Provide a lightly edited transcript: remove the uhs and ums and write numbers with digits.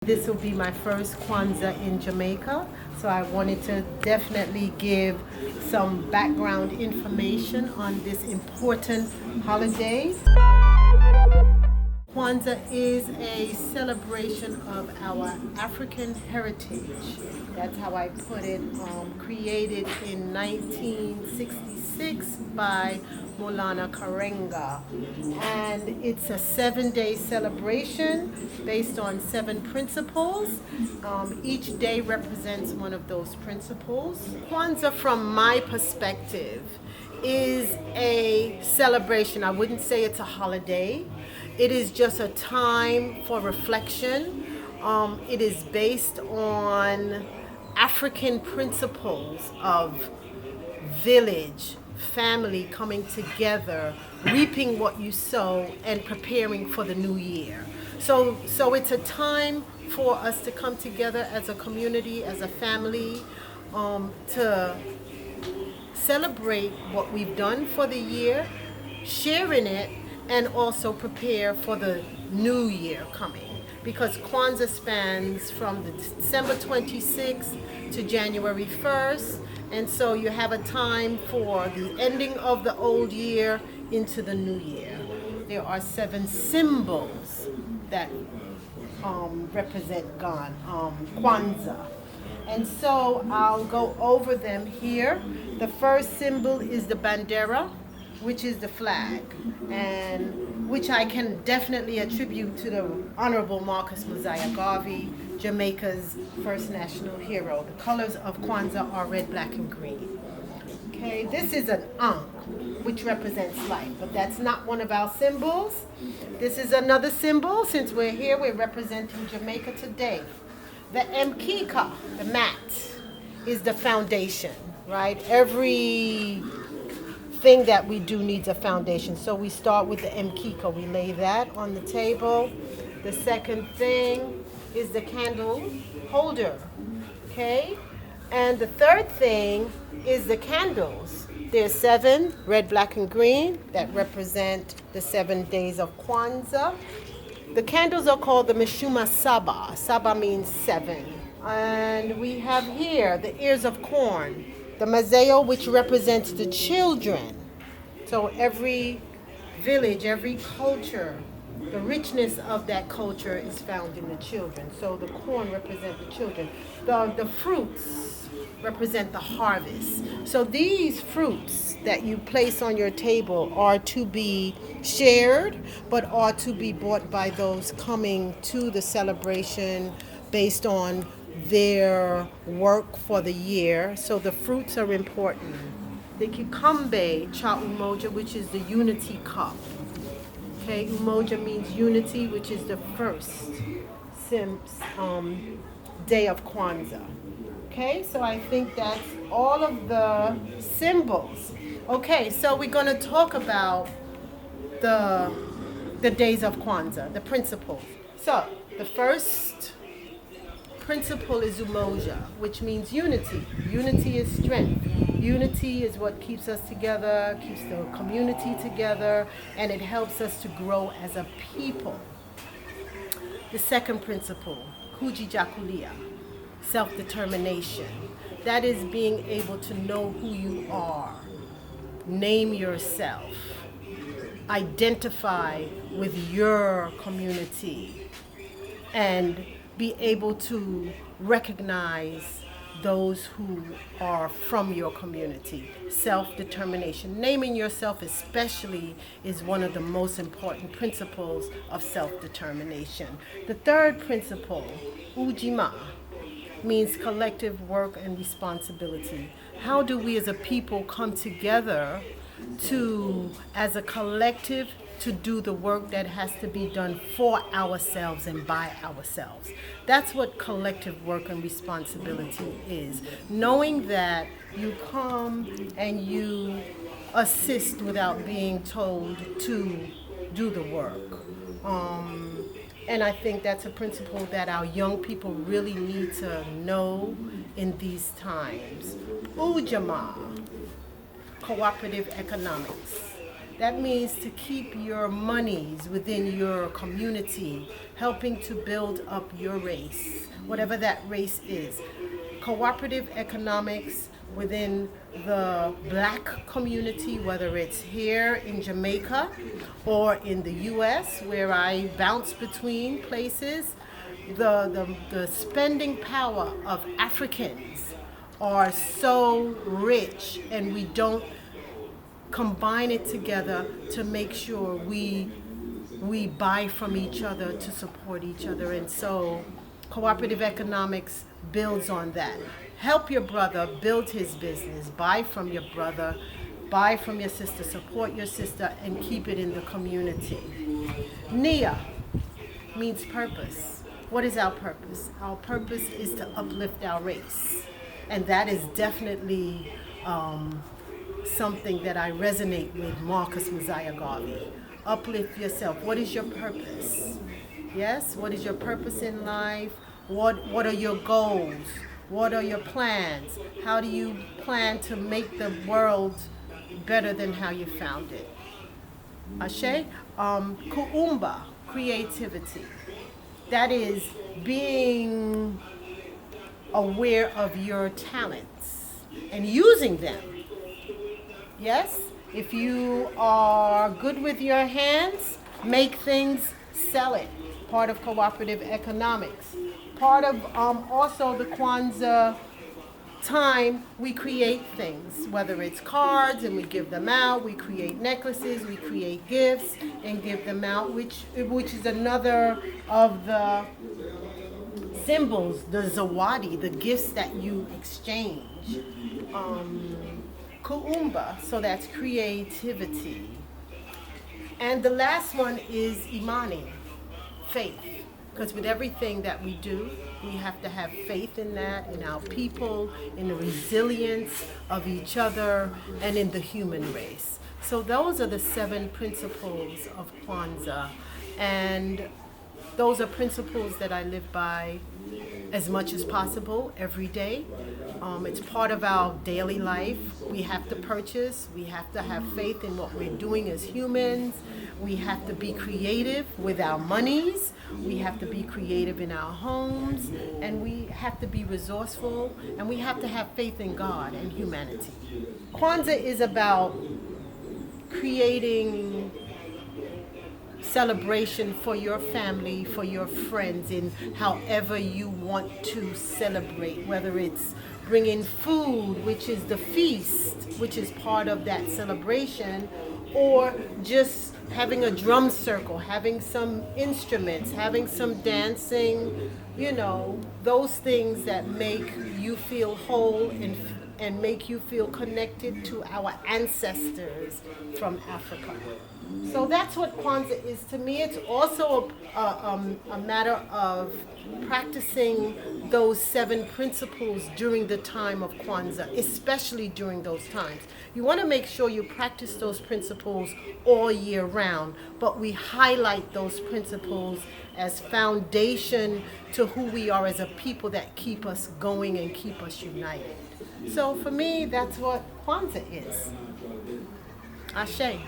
This will be my first Kwanzaa in Jamaica, so I wanted to definitely give some background information on this important holiday. Kwanzaa is a celebration of our African heritage. That's how I put it. Created in 1966 by Maulana Karenga. And it's a 7-day celebration based on 7 principles. Each day represents one of those principles. Kwanzaa, from my perspective, is a celebration. I wouldn't say it's a holiday. It is just a time for reflection. It is based on African principles of village, family coming together, reaping what you sow, and preparing for the new year. So it's a time for us to come together as a community, as a family, to celebrate what we've done for the year, sharing it, and also prepare for the new year coming. Because Kwanzaa spans from December 26th to January 1st, and so you have a time for the ending of the old year into the new year. There are 7 symbols that represent Kwanzaa. And so I'll go over them here. The first symbol is the bandera, which is the flag, and which I can definitely attribute to the Honorable Marcus Mosiah Garvey, Jamaica's first national hero. The colors of Kwanzaa are red, black, and green. Okay, this is an ankh, which represents life, but that's not one of our symbols. This is another symbol. Since we're here, we're representing Jamaica today. The mkika, the mat, is the foundation, right? Every thing that we do needs a foundation. So we start with the mkika. We lay that on the table. The second thing is the candle holder, okay? And the third thing is the candles. There's 7, red, black, and green, that represent the 7 days of Kwanzaa. The candles are called the Mishuma Saba. Saba means 7. And we have here the ears of corn, the Mazeo, which represents the children. So every village, every culture, the richness of that culture is found in the children. So the corn represents the children. The fruits represent the harvest. So these fruits that you place on your table are to be shared, but are to be bought by those coming to the celebration based on their work for the year. So the fruits are important. The kikambe cha umoja, which is the unity cup. Okay, umoja means unity, which is the first day of Kwanzaa. Okay, so I think that's all of the symbols. Okay, so we're going to talk about the days of Kwanzaa, the principles. So the first principle is umoja, which means unity. Unity is strength. Unity is what keeps us together, keeps the community together, and it helps us to grow as a people. The second principle, kujijakulia, self-determination. That is being able to know who you are, name yourself, identify with your community, and be able to recognize those who are from your community. Self-determination. Naming yourself especially is one of the most important principles of self-determination. The third principle, ujima, means collective work and responsibility. How do we as a people come together as a collective, to do the work that has to be done for ourselves and by ourselves? That's what collective work and responsibility is. Knowing that you come and you assist without being told to do the work. And I think that's a principle that our young people really need to know in these times. Ujamaa, Cooperative Economics. That means to keep your monies within your community, helping to build up your race, whatever that race is. Cooperative economics within the black community, whether it's here in Jamaica or in the US, where I bounce between places, the spending power of Africans are so rich, and we don't combine it together to make sure we buy from each other to support each other. And so cooperative economics builds on that. Help your brother build his business, buy from your brother, buy from your sister, support your sister, and keep it in the community. Nia means purpose. What is our purpose? Our purpose is to uplift our race. And that is definitely something that I resonate with Marcus Messiah Garvey. Uplift yourself. What is your purpose? Yes, what is your purpose in life? What are your goals? What are your plans? How do you plan to make the world better than how you found it? Ashe? Kuumba, creativity. That is being aware of your talents and using them. Yes? If you are good with your hands, make things, sell it. Part of cooperative economics. Part of also the Kwanzaa time, we create things, whether it's cards and we give them out, we create necklaces, we create gifts and give them out, which is another of the symbols, the zawadi, the gifts that you exchange. Kuumba, so that's creativity. And the last one is imani, faith. Because with everything that we do, we have to have faith in that, in our people, in the resilience of each other, and in the human race. So those are the 7 principles of Kwanzaa. And those are principles that I live by as much as possible every day. It's part of our daily life. We have to purchase. We have to have faith in what we're doing as humans. We have to be creative with our monies. We have to be creative in our homes. And we have to be resourceful. And we have to have faith in God and humanity. Kwanzaa is about creating celebration for your family, for your friends, in however you want to celebrate, whether it's bringing food, which is the feast, which is part of that celebration, or just having a drum circle, having some instruments, having some dancing, those things that make you feel whole and make you feel connected to our ancestors from Africa. So that's what Kwanzaa is to me. It's also a matter of practicing those 7 principles during the time of Kwanzaa, especially during those times. You want to make sure you practice those principles all year round, but we highlight those principles as foundation to who we are as a people that keep us going and keep us united. So for me, that's what Kwanzaa is. Ashe.